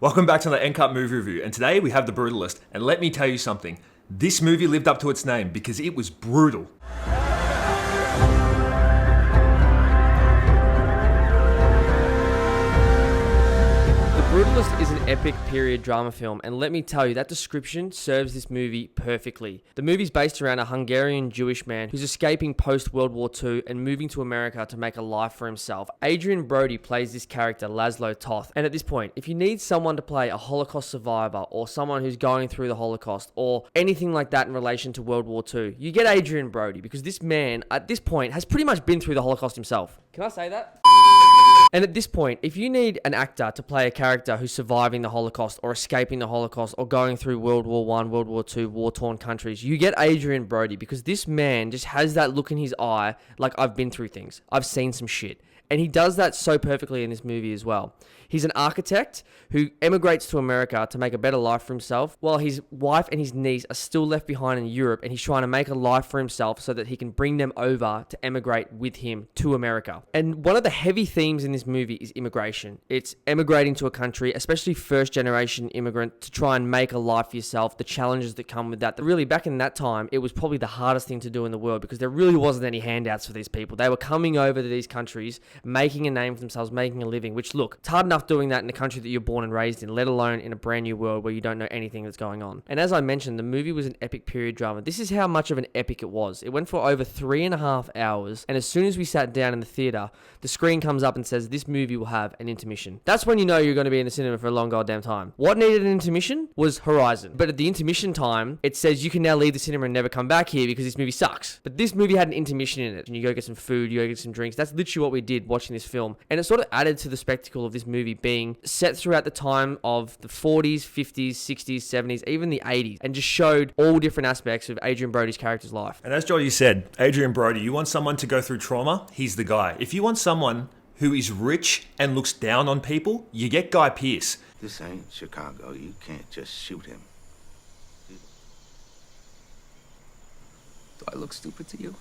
Welcome back to the NCUT movie review, and today we have The Brutalist, and let me tell you something. This movie lived up to its name because it was brutal. Brutalist is an epic period drama film, and let me tell you, that description serves this movie perfectly. The movie's based around a Hungarian Jewish man who's escaping post-World War II and moving to America to make a life for himself. Adrien Brody plays this character, Lazlo Toth, and at this point, if you need someone to play a Holocaust survivor or someone who's going through the Holocaust or anything like that in relation to World War II, you get Adrien Brody, because this man, at this point, has pretty much been through the Holocaust himself. Can I say that? And at this point, if you need an actor to play a character who's surviving the Holocaust or escaping the Holocaust or going through World War I, World War II, war-torn countries, you get Adrien Brody, because this man just has that look in his eye like, I've been through things. I've seen some shit. And he does that so perfectly in this movie as well. He's an architect who emigrates to America to make a better life for himself, while his wife and his niece are still left behind in Europe, and he's trying to make a life for himself so that he can bring them over to emigrate with him to America. And one of the heavy themes in this movie is immigration. It's emigrating to a country, especially first-generation immigrant, to try and make a life for yourself, the challenges that come with that. Really, back in that time, it was probably the hardest thing to do in the world, because there really wasn't any handouts for these people. They were coming over to these countries, making a name for themselves, making a living, which, look, it's hard enough doing that in the country that you're born and raised in, let alone in a brand new world where you don't know anything that's going on. And as I mentioned, the movie was an epic period drama. This is how much of an epic it was. It went for over 3.5 hours, and as soon as we sat down in the theater, the screen comes up and says, this movie will have an intermission. That's when you know you're going to be in the cinema for a long goddamn time. What needed an intermission was Horizon. But at the intermission time, it says you can now leave the cinema and never come back here because this movie sucks. But this movie had an intermission in it, and you go get some food, you go get some drinks. That's literally what we did watching this film. And it sort of added to the spectacle of this movie being set throughout the time of the 40s, 50s, 60s, 70s, even the 80s, and just showed all different aspects of Adrien Brody's character's life. And as Jody said, Adrien Brody, you want someone to go through trauma? He's the guy. If you want someone who is rich and looks down on people, you get Guy Pearce. This ain't Chicago. You can't just shoot him. Do I look stupid to you?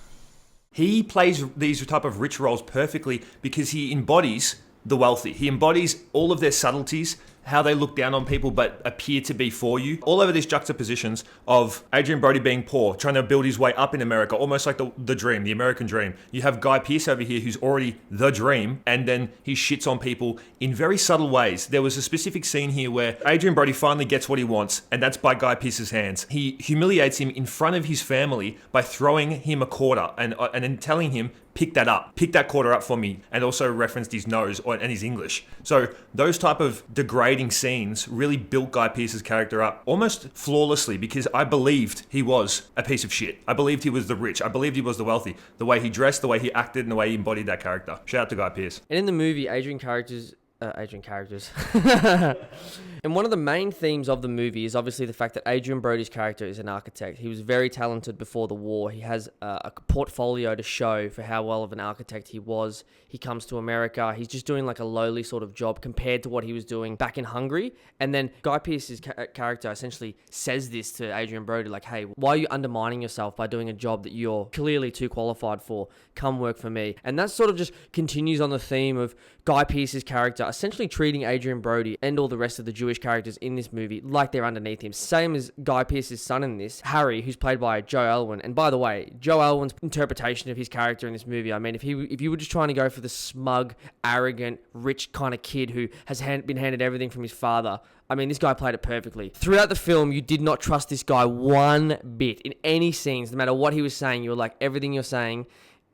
He plays these type of rich roles perfectly because he embodies the wealthy. He embodies all of their subtleties, how they look down on people but appear to be for you. All over these juxtapositions of Adrien Brody being poor, trying to build his way up in America, almost like the dream, the American dream. You have Guy Pearce over here who's already the dream, and then he shits on people in very subtle ways. There was a specific scene here where Adrien Brody finally gets what he wants, and that's by Guy Pearce's hands. He humiliates him in front of his family by throwing him a quarter and then telling him, pick that up, pick that quarter up for me, and also referenced his nose and his English. So those type of degrading scenes really built Guy Pearce's character up almost flawlessly, because I believed he was a piece of shit. I believed he was the rich. I believed he was the wealthy. The way he dressed, the way he acted, and the way he embodied that character. Shout out to Guy Pearce. And in the movie, Adrien characters. And one of the main themes of the movie is obviously the fact that Adrien Brody's character is an architect. He was very talented before the war. He has a portfolio to show for how well of an architect he was. He comes to America. He's just doing like a lowly sort of job compared to what he was doing back in Hungary. And then Guy Pearce's character essentially says this to Adrien Brody, like, hey, why are you undermining yourself by doing a job that you're clearly too qualified for? Come work for me. And that sort of just continues on the theme of Guy Pearce's character essentially treating Adrien Brody and all the rest of the Jewish characters in this movie like they're underneath him. Same as Guy Pearce's son in this, Harry, who's played by Joe Alwyn. And by the way, Joe Alwyn's interpretation of his character in this movie, I mean, if you were just trying to go for the smug, arrogant, rich kind of kid who has been handed everything from his father, I mean, this guy played it perfectly. Throughout the film, you did not trust this guy one bit. In any scenes, no matter what he was saying, you were like, everything you're saying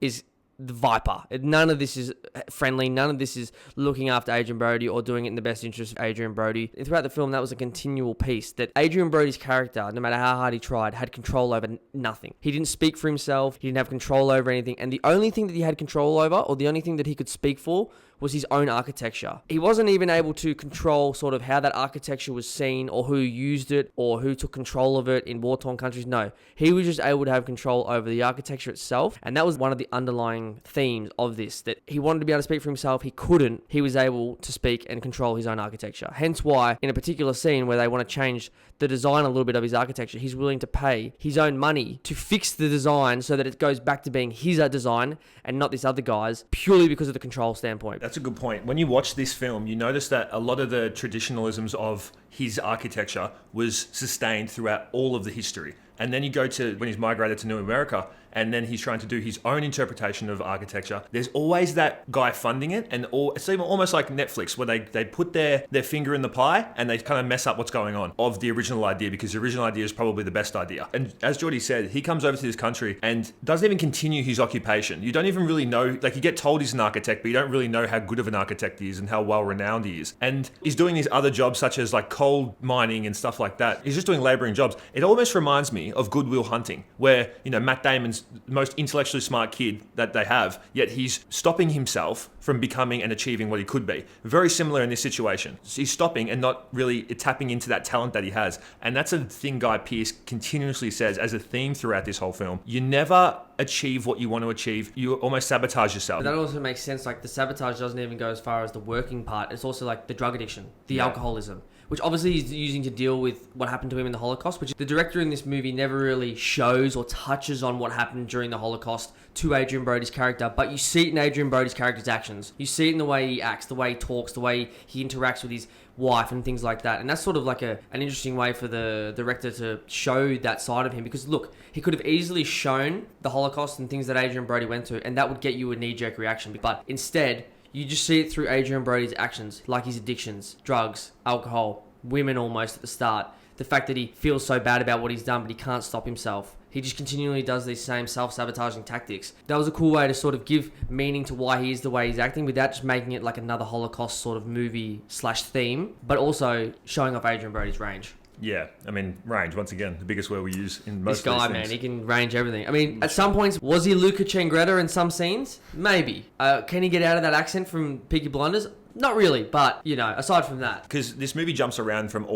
is the Viper. None of this is friendly. None of this is looking after Adrien Brody or doing it in the best interest of Adrien Brody. And throughout the film, that was a continual piece that Adrien Brody's character, no matter how hard he tried, had control over nothing. He didn't speak for himself. He didn't have control over anything. And the only thing that he had control over, or the only thing that he could speak for, was his own architecture. He wasn't even able to control sort of how that architecture was seen or who used it or who took control of it in war-torn countries. No, he was just able to have control over the architecture itself. And that was one of the underlying themes of this, that he wanted to be able to speak for himself. He couldn't. He was able to speak and control his own architecture. Hence why in a particular scene where they want to change the design a little bit of his architecture, he's willing to pay his own money to fix the design so that it goes back to being his design and not this other guy's, purely because of the control standpoint. That's a good point. When you watch this film, you notice that a lot of the traditionalisms of his architecture was sustained throughout all of the history. And then you go to when he's migrated to New America, and then he's trying to do his own interpretation of architecture. There's always that guy funding it, and it's even almost like Netflix, where they put their finger in the pie and they kind of mess up what's going on of the original idea, because the original idea is probably the best idea. And as Geordie said, he comes over to this country and doesn't even continue his occupation. You don't even really know, like you get told he's an architect, but you don't really know how good of an architect he is and how well renowned he is. And he's doing these other jobs such as like coal mining and stuff like that. He's just doing laboring jobs. It almost reminds me of Good Will Hunting, where, you know, Matt Damon's the most intellectually smart kid that they have, yet he's stopping himself from becoming and achieving what he could be. Very similar in this situation. He's stopping and not really tapping into that talent that he has. And that's a thing Guy Pearce continuously says as a theme throughout this whole film. You never achieve what you want to achieve. You almost sabotage yourself. But that also makes sense. Like the sabotage doesn't even go as far as the working part. It's also like the drug addiction, the alcoholism, which obviously he's using to deal with what happened to him in the Holocaust, which the director in this movie never really shows or touches on what happened during the Holocaust to Adrien Brody's character, but you see it in Adrien Brody's character's actions. You see it in the way he acts, the way he talks, the way he interacts with his wife and things like that. And that's sort of like an interesting way for the director to show that side of him, because look, he could have easily shown the Holocaust and things that Adrien Brody went through, and that would get you a knee-jerk reaction. But instead, you just see it through Adrien Brody's actions, like his addictions, drugs, alcohol, women almost at the start. The fact that he feels so bad about what he's done, but he can't stop himself. He just continually does these same self-sabotaging tactics. That was a cool way to sort of give meaning to why he is the way he's acting without just making it like another Holocaust sort of movie/theme, but also showing off Adrien Brody's range. Yeah, I mean, range, once again, the biggest word we use in most of these This guy, things. man, he can range everything. I mean, at some points, was he Luca Changretta in some scenes? Maybe. Can he get out of that accent from Peaky Blinders? Not really, but, you know, aside from that. Because this movie jumps around from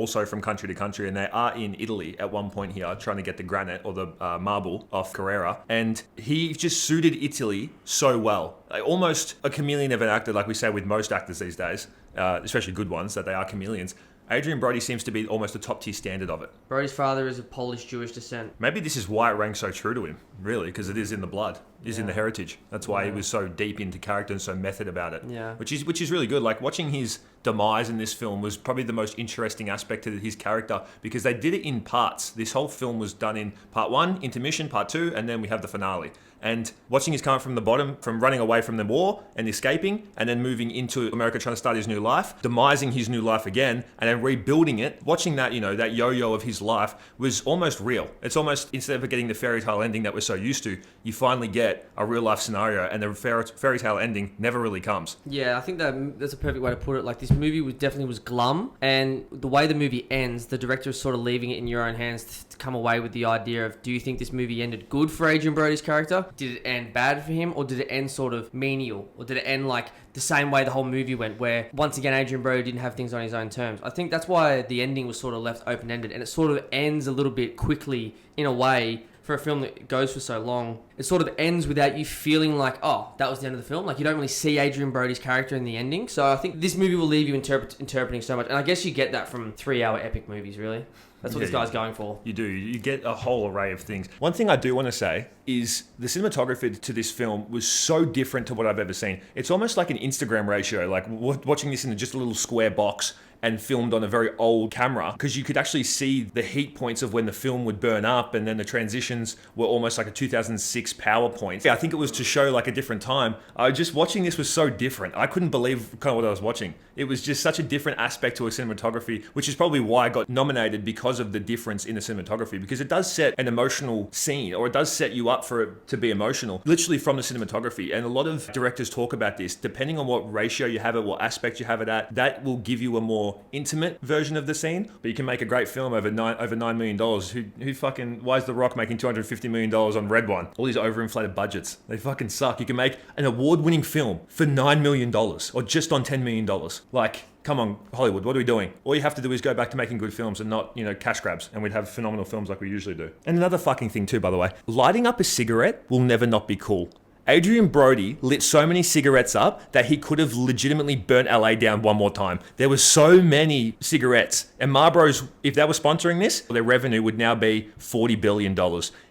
country to country, and they are in Italy at one point here, trying to get the granite or the marble off Carrera. And he just suited Italy so well. Like, almost a chameleon of an actor, like we say with most actors these days, especially good ones, that they are chameleons. Adrien Brody seems to be almost a top tier standard of it. Brody's father is of Polish Jewish descent. Maybe this is why it rang so true to him, really, because it is in the blood, it is in the heritage. That's why he was so deep into character and so method about it. Yeah. Which is really good. Like, watching his demise in this film was probably the most interesting aspect to his character, because they did it in parts. This whole film was done in part 1, intermission, part 2, and then we have the finale. And watching his come from the bottom, from running away from the war and escaping, and then moving into America trying to start his new life, demising his new life again, and then rebuilding it, watching that, you know, that yo-yo of his life was almost real. It's almost, instead of getting the fairy tale ending that we're so used to, you finally get a real life scenario, and the fairy tale ending never really comes. Yeah, I think that's a perfect way to put it. Like, this movie definitely was glum, and the way the movie ends, the director is sort of leaving it in your own hands to come away with the idea of, do you think this movie ended good for Adrien Brody's character? Did it end bad for him, or did it end sort of menial, or did it end like the same way the whole movie went, where once again Adrien Brody didn't have things on his own terms? I think that's why the ending was sort of left open-ended, and it sort of ends a little bit quickly in a way. For a film that goes for so long, it sort of ends without you feeling like, oh, that was the end of the film. Like, you don't really see Adrien Brody's character in the ending. So I think this movie will leave you interpreting so much. And I guess you get that from 3-hour epic movies, really. That's what this guy's going for. You do. You get a whole array of things. One thing I do want to say is the cinematography to this film was so different to what I've ever seen. It's almost like an Instagram ratio, like watching this in just a little square box and filmed on a very old camera, because you could actually see the heat points of when the film would burn up, and then the transitions were almost like a 2006 PowerPoint. Yeah, I think it was to show like a different time. Just watching this was so different. I couldn't believe kind of what I was watching. It was just such a different aspect to a cinematography, which is probably why I got nominated, because of the difference in the cinematography, because it does set an emotional scene, or it does set you up for it to be emotional, literally from the cinematography. And a lot of directors talk about this, depending on what ratio you have it, what aspect you have it at, that will give you a more intimate version of the scene. But you can make a great film over $9 million. Who fucking, why is The Rock making $250 million on Red One? All these overinflated budgets, they fucking suck. You can make an award-winning film for $9 million, or just on $10 million. Like, come on, Hollywood, what are we doing? All you have to do is go back to making good films and not, cash grabs, and we'd have phenomenal films like we usually do. And another fucking thing too, by the way, lighting up a cigarette will never not be cool. Adrien Brody lit so many cigarettes up that he could have legitimately burnt LA down one more time. There was so many cigarettes. And Marlboro's, if they were sponsoring this, their revenue would now be $40 billion.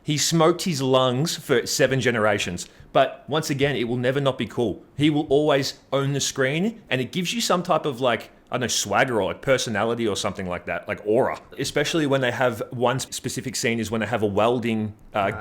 He smoked his lungs for 7 generations. But once again, it will never not be cool. He will always own the screen, and it gives you some type of like, I don't know, swagger or like personality or something like that, like aura. Especially when they have one specific scene is when they have a welding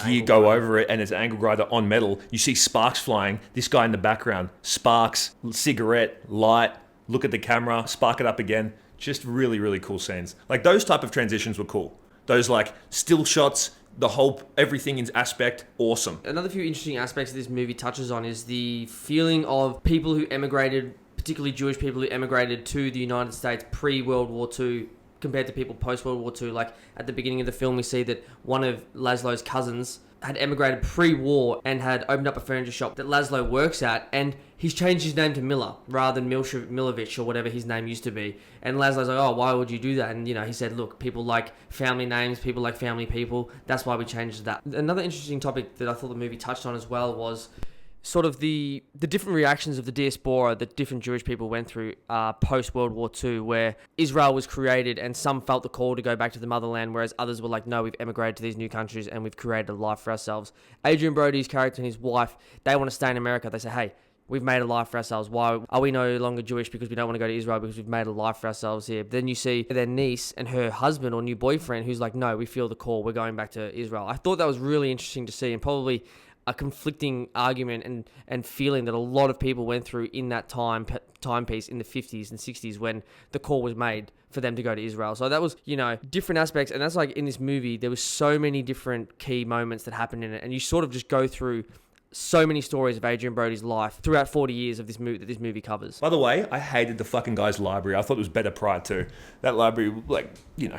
gear go over it and it's an angle grinder on metal. You see sparks flying. This guy in the background, sparks, cigarette, light, look at the camera, spark it up again. Just really, really cool scenes. Like those type of transitions were cool. Those like still shots, the whole, everything in aspect, awesome. Another few interesting aspects this movie touches on is the feeling of people who emigrated, particularly Jewish people who emigrated to the United States pre-World War II compared to people post-World War II. Like at the beginning of the film, we see that one of Lazlo's cousins had emigrated pre-war and had opened up a furniture shop that Lazlo works at, and he's changed his name to Miller rather than Milovich or whatever his name used to be. And Lazlo's like, oh, why would you do that? And, you know, he said, look, people like family names, people like family people. That's why we changed that. Another interesting topic that I thought the movie touched on as well was sort of the different reactions of the diaspora that different Jewish people went through post-World War II, where Israel was created and some felt the call to go back to the motherland, whereas others were like, no, we've emigrated to these new countries and we've created a life for ourselves. Adrien Brody's character and his wife, they want to stay in America. They say, hey, we've made a life for ourselves. Why are we no longer Jewish? Because we don't want to go to Israel because we've made a life for ourselves here. But then you see their niece and her husband or new boyfriend who's like, no, we feel the call. We're going back to Israel. I thought that was really interesting to see, and probably a conflicting argument and feeling that a lot of people went through in that timepiece in the 50s and 60s when the call was made for them to go to Israel. So that was, you know, different aspects. And that's like in this movie, there was so many different key moments that happened in it. And you sort of just go through so many stories of Adrien Brody's life throughout 40 years of this movie that this movie covers. By the way, I hated the fucking guy's library. I thought it was better prior to. That library, like, you know,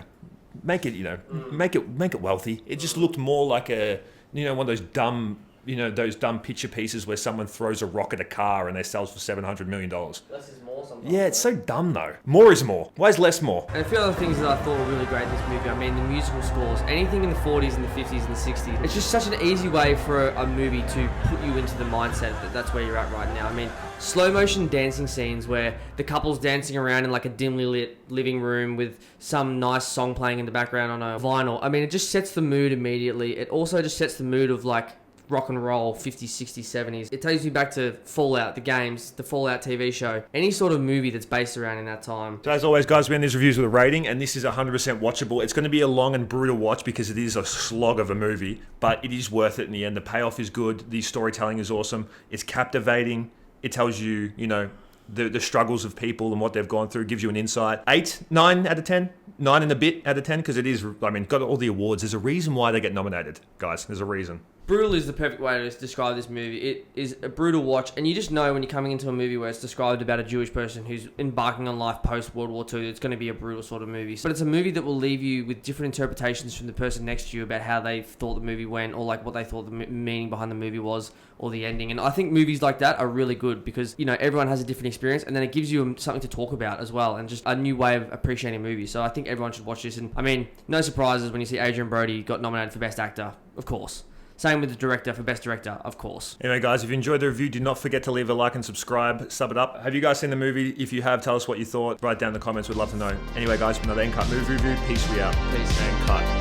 make it wealthy. It just looked more like a, you know, one of those dumb picture pieces where someone throws a rock at a car and they sell for $700 million. Less is more sometimes. Yeah, it's so dumb though. More is more. Why is less more? And a few other things that I thought were really great in this movie. I mean, the musical scores, anything in the 40s and the 50s and the 60s. It's just such an easy way for a movie to put you into the mindset that that's where you're at right now. I mean, slow motion dancing scenes where the couple's dancing around in like a dimly lit living room with some nice song playing in the background on a vinyl. I mean, it just sets the mood immediately. It also just sets the mood of like rock and roll 50s, 60s, 70s. It takes you back to Fallout, the games, the Fallout TV show, any sort of movie that's based around in that time. So as always, guys, we end these reviews with a rating, and this is 100% watchable. It's going to be a long and brutal watch because it is a slog of a movie, but it is worth it in the end. The payoff is good. The storytelling is awesome. It's captivating. It tells you, you know, the struggles of people and what they've gone through. It gives you an insight. 8, 9 out of 10. 9 and a bit out of 10 because it is, I mean, got all the awards. There's a reason why they get nominated, guys. There's a reason. Brutal is the perfect way to describe this movie. It is a brutal watch, and you just know when you're coming into a movie where it's described about a Jewish person who's embarking on life post-World War II, it's going to be a brutal sort of movie. But it's a movie that will leave you with different interpretations from the person next to you about how they thought the movie went, or like what they thought the meaning behind the movie was, or the ending. And I think movies like that are really good because, you know, everyone has a different experience, and then it gives you something to talk about as well, and just a new way of appreciating movies. So I think everyone should watch this. And I mean, no surprises when you see Adrien Brody got nominated for Best Actor, of course. Same with the director for Best Director, of course. Anyway, guys, if you enjoyed the review, do not forget to leave a like and subscribe. Sub it up. Have you guys seen the movie? If you have, tell us what you thought. Write down in the comments. We'd love to know. Anyway, guys, another End Cut movie review. Peace, we out. Peace. And cut.